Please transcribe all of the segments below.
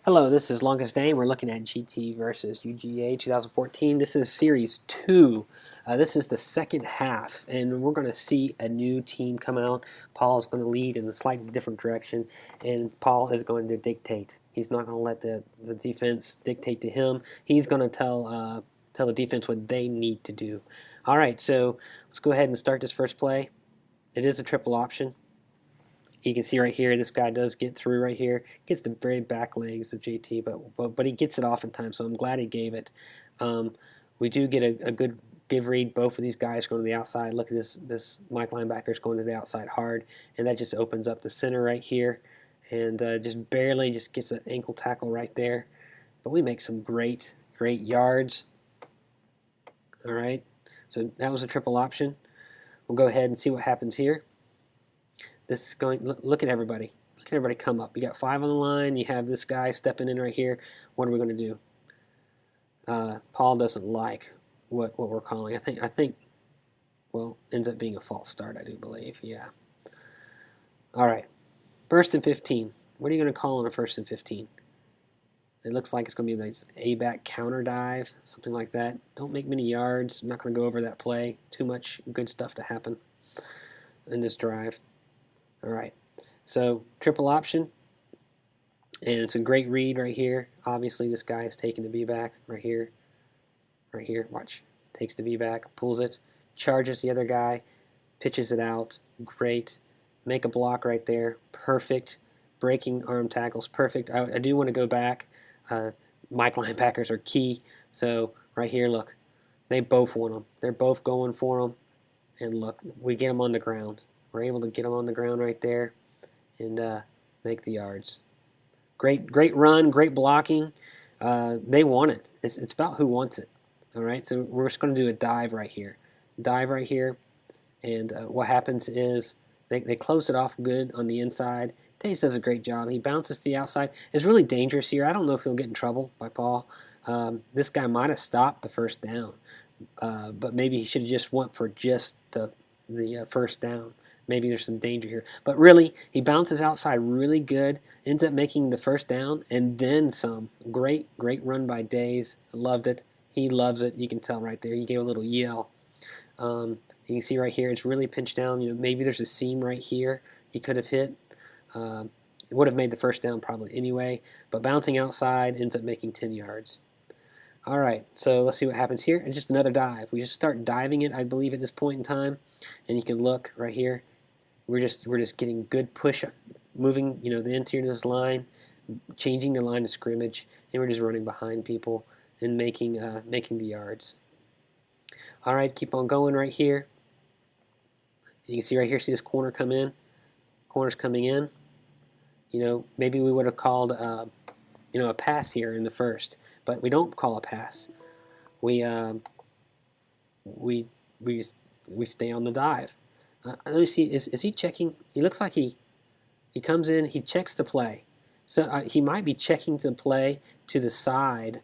Hello, this is Longest Aim. We're looking at GT versus UGA 2014. This is Series 2. This is the second half, and we're going to see a new team come out. Paul is going to lead in a slightly different direction, and Paul is going to dictate. He's not going to let the defense dictate to him. He's going to tell the defense what they need to do. All right, so let's go ahead and start this first play. It is a triple option. You can see right here, this guy does get through right here. Gets the very back legs of JT, but he gets it oftentimes, so I'm glad he gave it. We do get a good give read. Both of these guys going to the outside. Look at this Mike linebacker's going to the outside hard, and that just opens up the center right here, and just barely just gets an ankle tackle right there. But we make some great yards. All right, so that was a triple option. We'll go ahead and see what happens here. This is going. Look at everybody. Look at everybody come up. You got 5 on the line. You have this guy stepping in right here. What are we going to do? Paul doesn't like what we're calling. I think. Well, ends up being a false start. I do believe. Yeah. All right. First and 15. What are you going to call on a first and 15? It looks like it's going to be like A-back counter dive, something like that. Don't make many yards. I'm not going to go over that play. Too much good stuff to happen in this drive. All right, so triple option, and it's a great read right here. Obviously, this guy is taking the B-back right here. Watch, takes the B-back, pulls it, charges the other guy, pitches it out. Great, make a block right there. Perfect, breaking arm tackles. Perfect. I do want to go back. Mike linebackers are key. So right here, look, they both want them. They're both going for them, and look, we get them on the ground. We're able to get them on the ground right there and make the yards. Great run, great blocking. They want it. It's about who wants it. All right, so we're just going to do a dive right here. Dive right here, and what happens is they close it off good on the inside. Days does a great job. He bounces to the outside. It's really dangerous here. I don't know if he'll get in trouble by Paul. This guy might have stopped the first down, but maybe he should have just went for just the first down. Maybe there's some danger here. But really, he bounces outside really good, ends up making the first down, and then some. Great run by Days. Loved it. He loves it. You can tell right there. He gave a little yell. You can see right here, it's really pinched down. Maybe there's a seam right here he could have hit. It would have made the first down probably anyway. But bouncing outside ends up making 10 yards. All right, so let's see what happens here. And just another dive. We just start diving it, I believe, at this point in time. And you can look right here. We're just getting good push, moving the interior of this line, changing the line of scrimmage, and we're just running behind people and making the yards. All right, keep on going right here. You can see right here, see this corner come in. Corner's coming in. Maybe we would have called a pass here in the first, but we don't call a pass. We stay on the dive. Let me see. Is he checking? He looks like he comes in. He checks the play. So he might be checking the play to the side,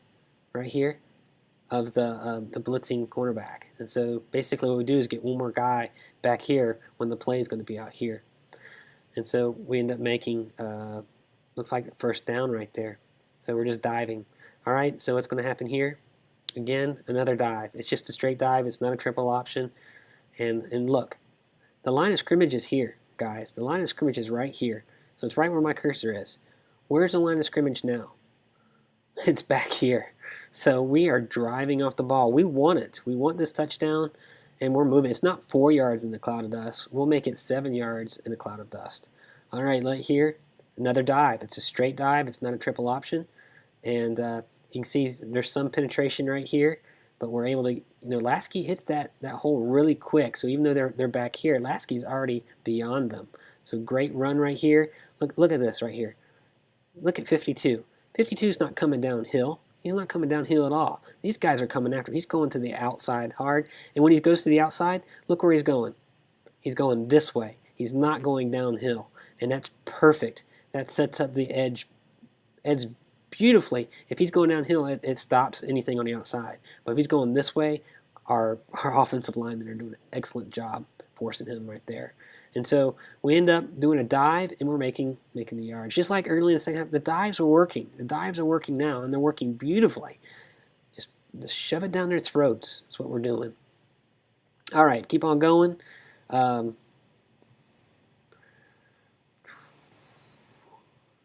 right here, of the blitzing cornerback. And so basically, what we do is get one more guy back here when the play is going to be out here. And so we end up making looks like first down right there. So we're just diving. All right. So what's going to happen here? Again, another dive. It's just a straight dive. It's not a triple option. And look. The line of scrimmage is here, guys. The line of scrimmage is right here. So it's right where my cursor is. Where's the line of scrimmage now? It's back here. So we are driving off the ball. We want it. We want this touchdown, and we're moving. It's not 4 yards in the cloud of dust. We'll make it 7 yards in the cloud of dust. All right, right here, another dive. It's a straight dive. It's not a triple option. And you can see there's some penetration right here. But we're able to, Lasky hits that hole really quick. So even though they're back here, Lasky's already beyond them. So great run right here. Look at this right here. Look at 52. 52 is not coming downhill. He's not coming downhill at all. These guys are coming after him. He's going to the outside hard. And when he goes to the outside, look where he's going. He's going this way. He's not going downhill. And that's perfect. That sets up the edge beautifully. If he's going downhill, it stops anything on the outside. But if he's going this way, our offensive linemen are doing an excellent job forcing him right there. And so we end up doing a dive, and we're making the yards. Just like early in the second half, the dives are working. The dives are working now, and they're working beautifully. Just shove it down their throats. That's what we're doing. All right, keep on going. All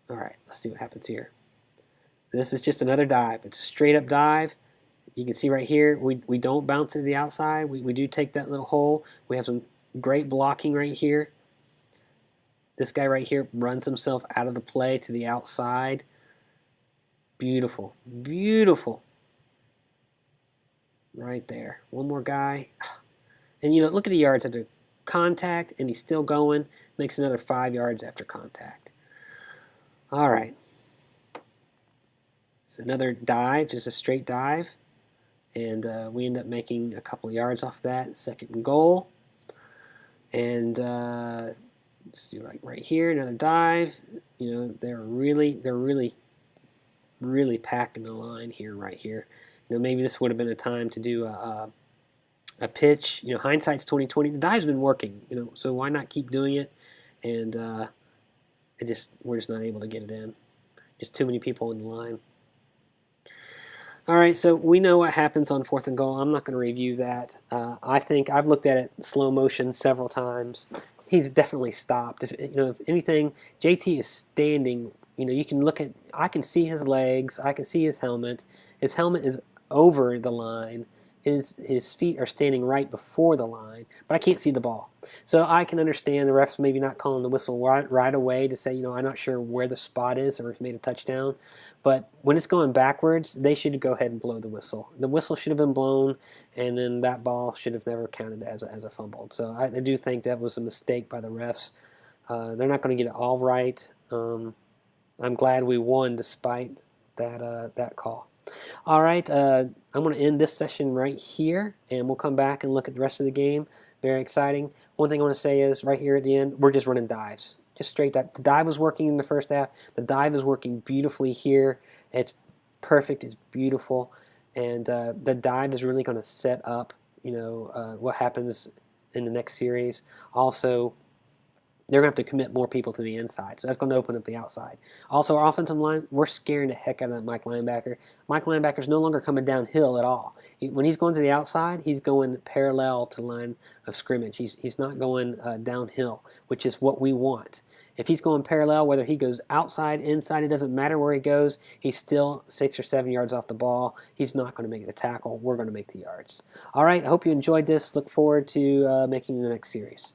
right, let's see what happens here. This is just another dive. It's a straight up dive. You can see right here, we don't bounce to the outside. We do take that little hole. We have some great blocking right here. This guy right here runs himself out of the play to the outside. Beautiful, beautiful. Right there. One more guy. And you know, look at the yards after contact, and he's still going. Makes another 5 yards after contact. All right. So another dive, just a straight dive. And we end up making a couple of yards off of that. Second and goal. And let's do like right here, another dive. You know, they're really packing the line here, right here. You know, maybe this would have been a time to do a pitch. You know, hindsight's 2020. The dive's been working. You know, so why not keep doing it? And we're just not able to get it in. Just too many people in the line. All right, so we know what happens on 4th and goal. I'm not going to review that. I think I've looked at it in slow motion several times. He's definitely stopped. If anything, JT is standing. You know, you can look at. I can see his legs. I can see his helmet. His helmet is over the line. His feet are standing right before the line, but I can't see the ball. So I can understand the refs maybe not calling the whistle right away to say, you know, I'm not sure where the spot is or if he made a touchdown. But when it's going backwards, they should go ahead and blow the whistle. The whistle should have been blown, and then that ball should have never counted as a fumble. So I do think that was a mistake by the refs. They're not going to get it all right. I'm glad we won despite that call. All right, I'm going to end this session right here, and we'll come back and look at the rest of the game. Very exciting. One thing I want to say is right here at the end, we're just running dives. Just straight dive. The dive was working in the first half. The dive is working beautifully here. It's perfect. It's beautiful. And the dive is really going to set up, you know, what happens in the next series. Also, they're going to have to commit more people to the inside. So that's going to open up the outside. Also, our offensive line, we're scaring the heck out of that Mike linebacker. Mike linebacker's no longer coming downhill at all. When he's going to the outside, he's going parallel to the line of scrimmage. He's not going downhill, which is what we want. If he's going parallel, whether he goes outside, inside, it doesn't matter where he goes. He's still 6 or 7 yards off the ball. He's not going to make the tackle. We're going to make the yards. All right, I hope you enjoyed this. Look forward to making the next series.